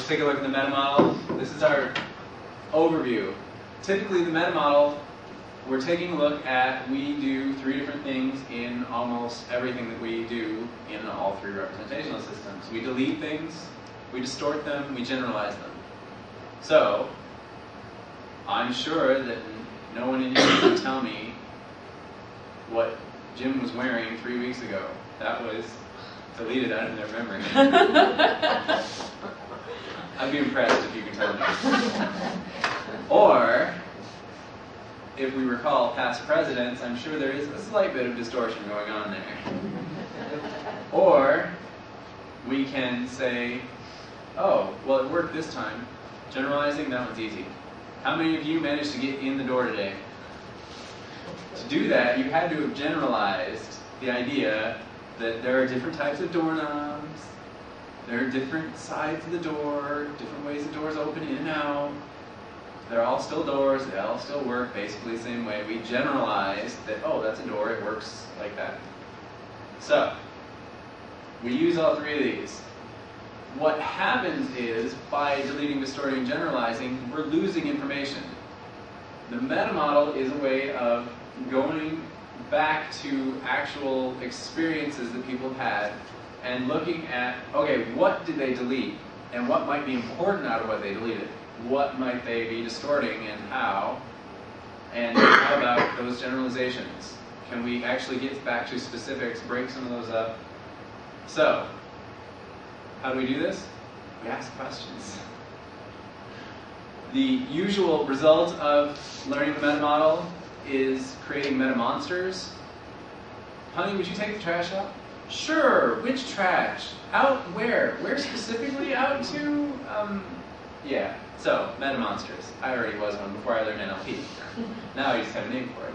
let's take a look at the meta model. This is our overview. Typically, the meta model, we're taking a look at, we do 3 different things in almost everything that we do in all 3 representational systems. We delete things, we distort them, we generalize them. So, I'm sure that no one in here can tell me what Jim was wearing 3 weeks ago. That was deleted out of their memory. I'd be impressed if you can tell me. Or, if we recall past presidents, I'm sure there is a slight bit of distortion going on there. Or, we can say, oh, well it worked this time. Generalizing, that one's easy. How many of you managed to get in the door today? To do that, you had to have generalized the idea that there are different types of doorknobs, there are different sides of the door, different ways the doors open in and out. They're all still doors, they all still work basically the same way. We generalized that, oh, that's a door, it works like that. So, we use all 3 of these. What happens is, by deleting, distorting, and generalizing, we're losing information. The meta model is a way of going back to actual experiences that people have had and looking at, okay, what did they delete? And what might be important out of what they deleted? What might they be distorting and how? And how about those generalizations? Can we actually get back to specifics, break some of those up? So, how do we do this? We ask questions. The usual result of learning the meta model is creating meta monsters. Honey, would you take the trash out? Sure, which trash? Out where? Where specifically out to? Yeah, so, meta monsters. I already was one before I learned NLP. Now I just have a name for it.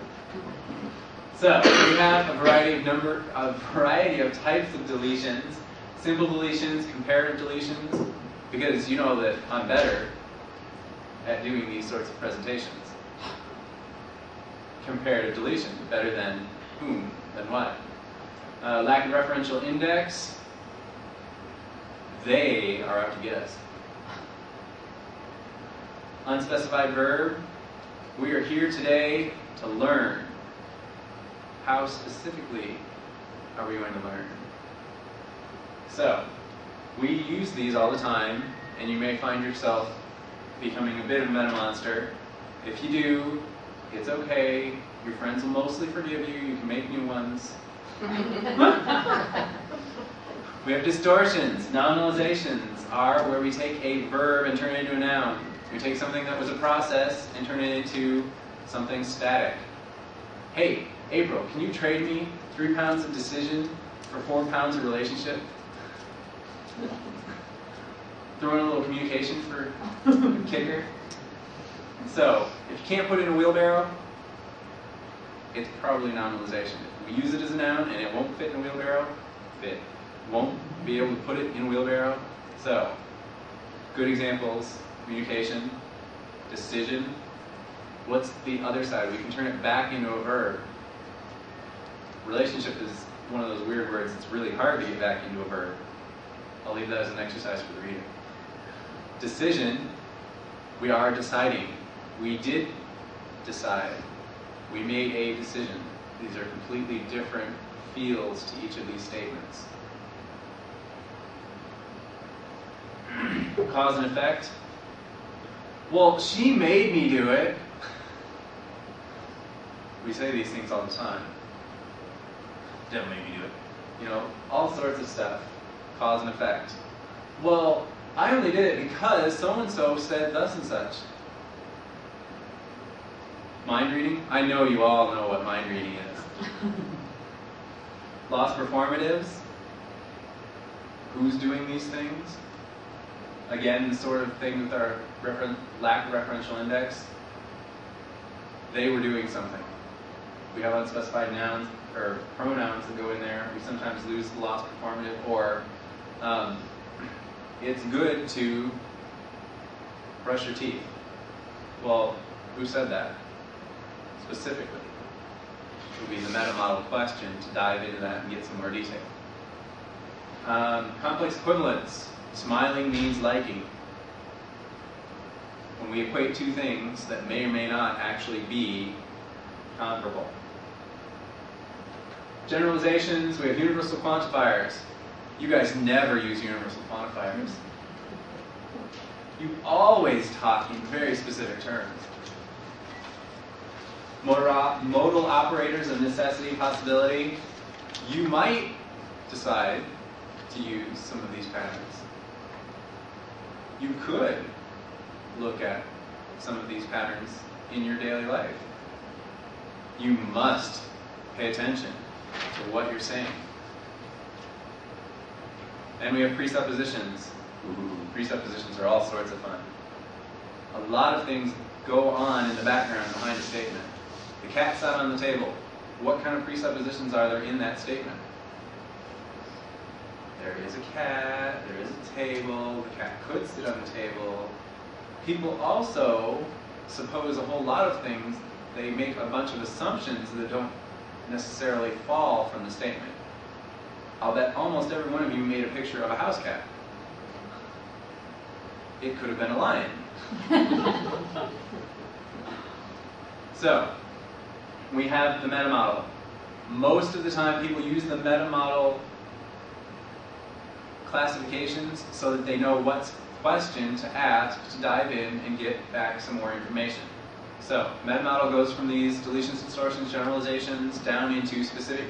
So, we have a variety of types of deletions. Simple deletions, comparative deletions, because you know that I'm better at doing these sorts of presentations. Comparative deletion, better than whom, than what. Lack of referential index, they are out to get us. Unspecified verb, we are here today to learn. How specifically are we going to learn? So, we use these all the time, and you may find yourself becoming a bit of a meta monster. If you do, it's okay. Your friends will mostly forgive you. You can make new ones. We have distortions. Nominalizations are where we take a verb and turn it into a noun. We take something that was a process and turn it into something static. Hey, April, can you trade me 3 pounds of decision for 4 pounds of relationship? Throw in a little communication for a kicker. So, if you can't put it in a wheelbarrow, it's probably nominalization. If we use it as a noun and it won't fit in a wheelbarrow, it won't be able to put it in a wheelbarrow. So, good examples, communication, decision. What's the other side? We can turn it back into a verb. Relationship is one of those weird words that's really hard to get back into a verb. I'll leave that as an exercise for the reader. Decision, we are deciding. We did decide. We made a decision. These are completely different feels to each of these statements. Cause and effect. Well, she made me do it. We say these things all the time. Didn't make me do it. You know, all sorts of stuff. Cause and effect. Well, I only did it because so-and-so said thus and such. Mind reading? I know you all know what mind reading is. Lost performatives? Who's doing these things? Again, the sort of thing with our lack of referential index. They were doing something. We have unspecified nouns or pronouns that go in there. We sometimes lose the lost performative, or it's good to brush your teeth. Well, who said that? Specifically. It would be the meta model question to dive into that and get some more detail. Complex equivalence. Smiling means liking. when we equate two things that may or may not actually be comparable. Generalizations, we have universal quantifiers. You guys never use universal quantifiers. You always talk in very specific terms. Modal operators of necessity, possibility. You might decide to use some of these patterns. You could look at some of these patterns in your daily life. You must pay attention to what you're saying. And we have presuppositions. Presuppositions are all sorts of fun. A lot of things go on in the background behind a statement. The cat sat on the table. What kind of presuppositions are there in that statement? There is a cat, there is a table, the cat could sit on the table. People also suppose a whole lot of things. They make a bunch of assumptions that don't necessarily fall from the statement. I'll bet almost every one of you made a picture of a house cat. It could have been a lion. So, we have the meta model. Most of the time people use the meta model classifications so that they know what question to ask to dive in and get back some more information. So, meta model goes from these deletions, distortions, generalizations down into specific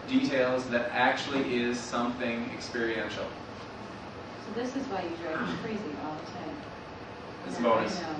details that actually is something experiential. So this is why you drive me crazy all the time. It's a bonus. I know.